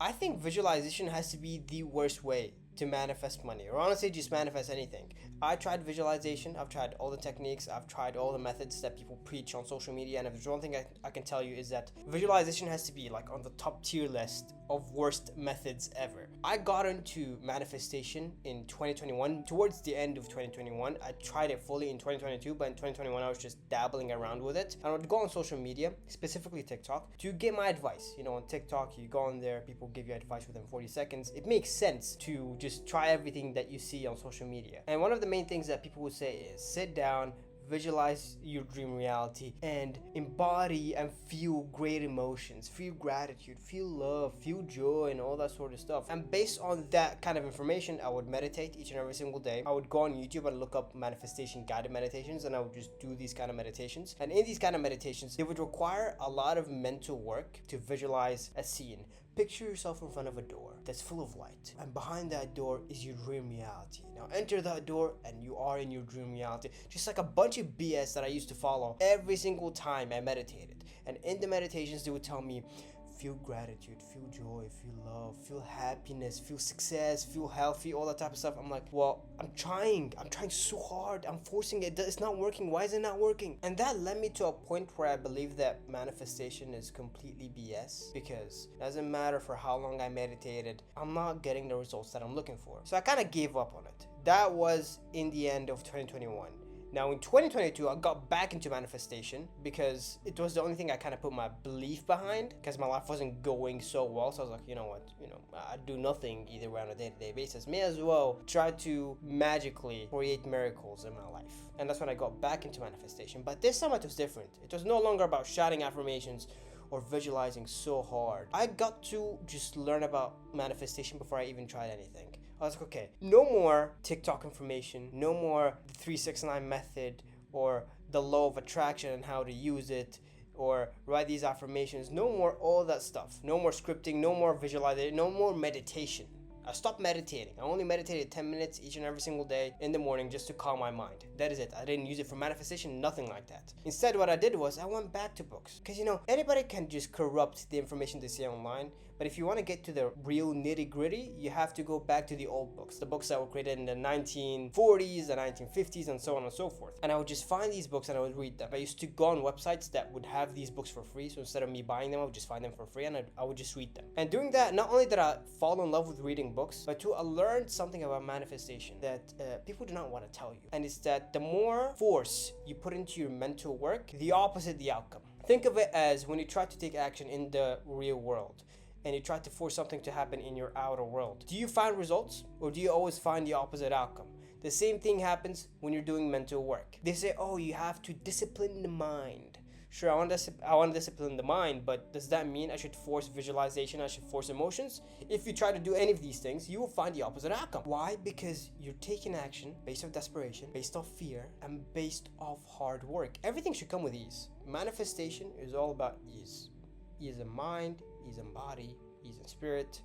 I think visualization has to be the worst way to manifest money, or honestly just manifest anything. I tried visualization, I've tried all the techniques, I've tried all the methods that people preach on social media, and if there's one thing I can tell you is that visualization has to be like on the top tier list of worst methods ever. I got into manifestation in 2021, towards the end of 2021. I tried it fully in 2022, but in 2021 I was just dabbling around with it. And I would go on social media, specifically TikTok, to get my advice. You know, on TikTok, you go on there, people give you advice within 40 seconds. It makes sense to just try everything that you see on social media. And one of the main things that people would say is sit down, visualize your dream reality, and embody and feel great emotions, feel gratitude, feel love, feel joy, and all that sort of stuff. And based on that kind of information, I would meditate each and every single day. I would go on YouTube and look up manifestation guided meditations, and I would just do these kind of meditations. And in these kind of meditations, they would require a lot of mental work to visualize a scene. Picture yourself in front of a door that's full of light, and behind that door is your dream reality. Now enter that door and you are in your dream reality. Just like a bunch of BS that I used to follow every single time I meditated. And in the meditations they would tell me, feel gratitude, feel joy, feel love, feel happiness, feel success, feel healthy, all that type of stuff. I'm like, well, I'm trying so hard, I'm forcing it, it's not working, why is it not working? And that led me to a point where I believe that manifestation is completely BS, because it doesn't matter for how long I meditated, I'm not getting the results that I'm looking for. So I kind of gave up on it. That was in the end of 2021. Now in 2022, I got back into manifestation because it was the only thing I kind of put my belief behind, because my life wasn't going so well. So I was like, you know what, I do nothing either way on a day-to-day basis. May as well try to magically create miracles in my life. And that's when I got back into manifestation. But this time it was different. It was no longer about shouting affirmations or visualizing so hard. I got to just learn about manifestation before I even tried anything. I was like, okay, no more TikTok information, no more the 369 method or the law of attraction and how to use it, or write these affirmations. No more all that stuff. No more scripting, no more visualization, no more meditation. I stopped meditating. I only meditated 10 minutes each and every single day in the morning just to calm my mind. That is it. I didn't use it for manifestation, nothing like that. Instead, what I did was I went back to books. Because, anybody can just corrupt the information they see online. But if you want to get to the real nitty gritty, you have to go back to the old books. The books that were created in the 1940s, the 1950s, and so on and so forth. And I would just find these books and I would read them. I used to go on websites that would have these books for free. So instead of me buying them, I would just find them for free and I would just read them. And doing that, not only did I fall in love with reading books, but I learned something about manifestation that people do not want to tell you. And it's that the more force you put into your mental work, the opposite the outcome. Think of it as when you try to take action in the real world and you try to force something to happen in your outer world. Do you find results, or do you always find the opposite outcome? The same thing happens when you're doing mental work. They say, oh, you have to discipline the mind. Sure, I want to discipline the mind, but does that mean I should force visualization, I should force emotions? If you try to do any of these things, you will find the opposite outcome. Why? Because you're taking action based off desperation, based off fear, and based off hard work. Everything should come with ease. Manifestation is all about ease. Ease in mind, ease in body, ease in spirit,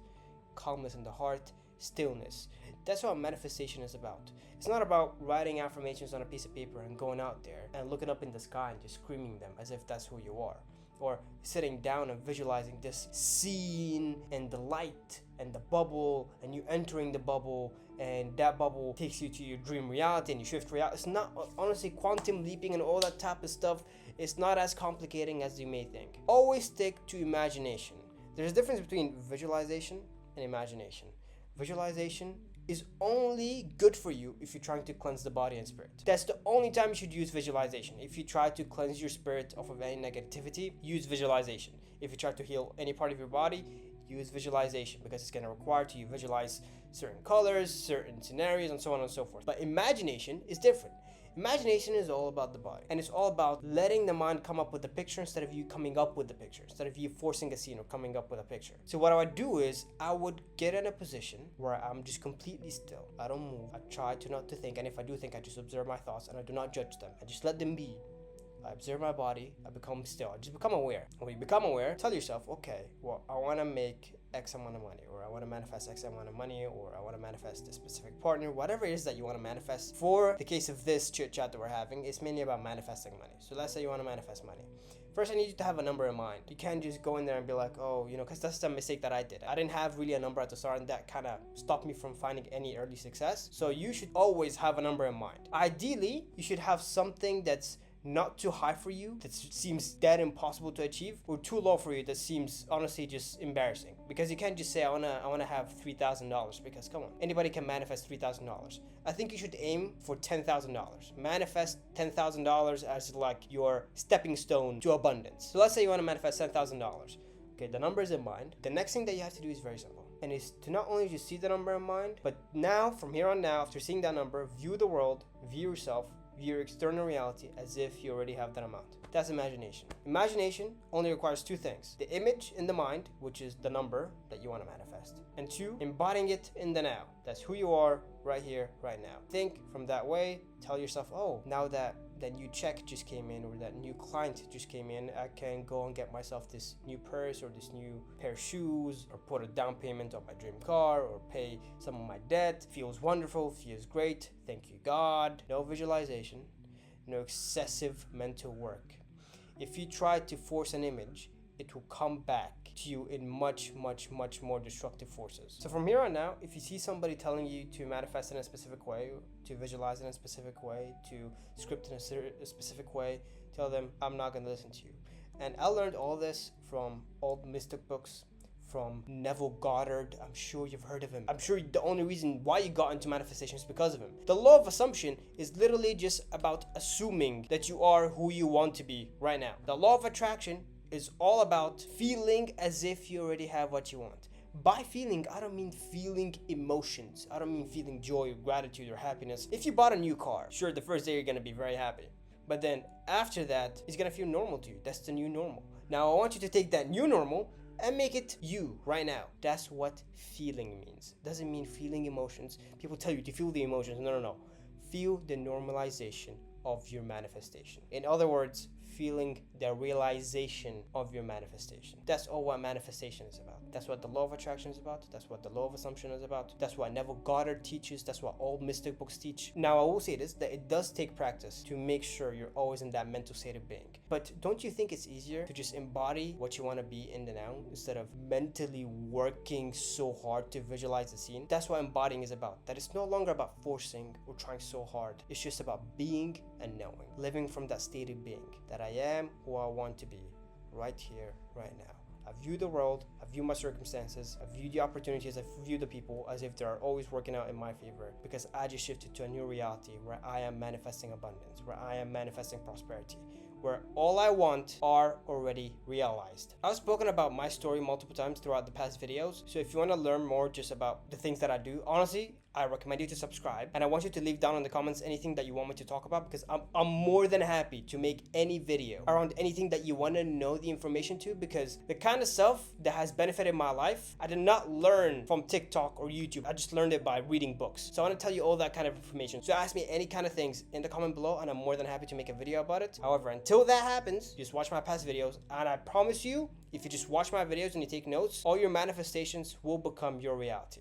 calmness in the heart, stillness. That's what manifestation is about. It's not about writing affirmations on a piece of paper and going out there and looking up in the sky and just screaming them as if that's who you are. Or sitting down and visualizing this scene and the light and the bubble and you entering the bubble and that bubble takes you to your dream reality and you shift reality. It's not, honestly, quantum leaping and all that type of stuff. It's not as complicating as you may think. Always stick to imagination. There's a difference between visualization and imagination. Visualization is only good for you if you're trying to cleanse the body and spirit. That's the only time you should use visualization. If you try to cleanse your spirit off of any negativity, use visualization. If you try to heal any part of your body, use visualization, because it's going to require you visualize certain colors, certain scenarios, and so on and so forth. But imagination is different. Imagination is all about the body, and it's all about letting the mind come up with the picture instead of you coming up with the picture, instead of you forcing a scene or coming up with a picture. So what I would do is I would get in a position where I'm just completely still. I don't move. I try to not to think, and if I do think, I just observe my thoughts and I do not judge them. I just let them be. I observe my body, I become still, I just become aware. When you become aware, tell yourself, okay, well, I want to make X amount of money, or I want to manifest X amount of money, or I want to manifest a specific partner, whatever it is that you want to manifest. For the case of this chit chat that we're having, it's mainly about manifesting money. So let's say you want to manifest money. First, I need you to have a number in mind. You can't just go in there and be like, oh, because that's the mistake that I did. I didn't have really a number at the start, and that kind of stopped me from finding any early success. So you should always have a number in mind. Ideally, you should have something that's not too high for you, that seems dead impossible to achieve, or too low for you, that seems honestly just embarrassing. Because you can't just say I wanna have $3,000, because come on, anybody can manifest $3,000. I think you should aim for $10,000. Manifest $10,000 as like your stepping stone to abundance. So let's say you want to manifest $10,000. Okay, the number is in mind. The next thing that you have to do is very simple, and is to not only just see the number in mind, but now, from here on now, after seeing that number, view the world, view yourself, view your external reality as if you already have that amount. That's imagination. Imagination only requires two things: the image in the mind, which is the number that you want to manifest, and two, embodying it in the now. That's who you are right here, right now. Think from that way. Tell yourself, oh, now that new check just came in, or that new client just came in, I can go and get myself this new purse or this new pair of shoes, or put a down payment on my dream car, or pay some of my debt. Feels wonderful, feels great. Thank you, God. No visualization, no excessive mental work. If you try to force an image, it will come back to you in much more destructive forces. So from here on now, if you see somebody telling you to manifest in a specific way, to visualize in a specific way, to script in a specific way, tell them, I'm not going to listen to you. And I learned all this from old mystic books, from Neville Goddard. I'm sure you've heard of him. I'm sure the only reason why you got into manifestation is because of him. The law of assumption is literally just about assuming that you are who you want to be right now. The law of attraction is all about feeling as if you already have what you want. By feeling, I don't mean feeling emotions. I don't mean feeling joy or gratitude or happiness. If you bought a new car, sure, the first day you're gonna be very happy. But then after that, it's gonna feel normal to you. That's the new normal. Now I want you to take that new normal and make it you right now. That's what feeling means. Doesn't mean feeling emotions. People tell you to feel the emotions. No. Feel the normalization of your manifestation. In other words, feeling the realization of your manifestation. That's all what manifestation is about. That's what the law of attraction is about. That's what the law of assumption is about. That's what Neville Goddard teaches. That's what all mystic books teach. Now, I will say this, that it does take practice to make sure you're always in that mental state of being. But don't you think it's easier to just embody what you want to be in the now instead of mentally working so hard to visualize the scene? That's what embodying is about. That it's no longer about forcing or trying so hard. It's just about being and knowing. Living from that state of being. That I am who I want to be right here, right now. I view the world, I view my circumstances, I view the opportunities, I view the people as if they're always working out in my favor, because I just shifted to a new reality where I am manifesting abundance, where I am manifesting prosperity, where all I want are already realized. I've spoken about my story multiple times throughout the past videos, so if you want to learn more just about the things that I do, honestly, I recommend you to subscribe, and I want you to leave down in the comments anything that you want me to talk about, because I'm more than happy to make any video around anything that you want to know the information to, because the kind of stuff that has benefited my life, I did not learn from TikTok or YouTube. I just learned it by reading books. So I want to tell you all that kind of information. So ask me any kind of things in the comment below, and I'm more than happy to make a video about it. However, until that happens, just watch my past videos, and I promise you, if you just watch my videos and you take notes, all your manifestations will become your reality.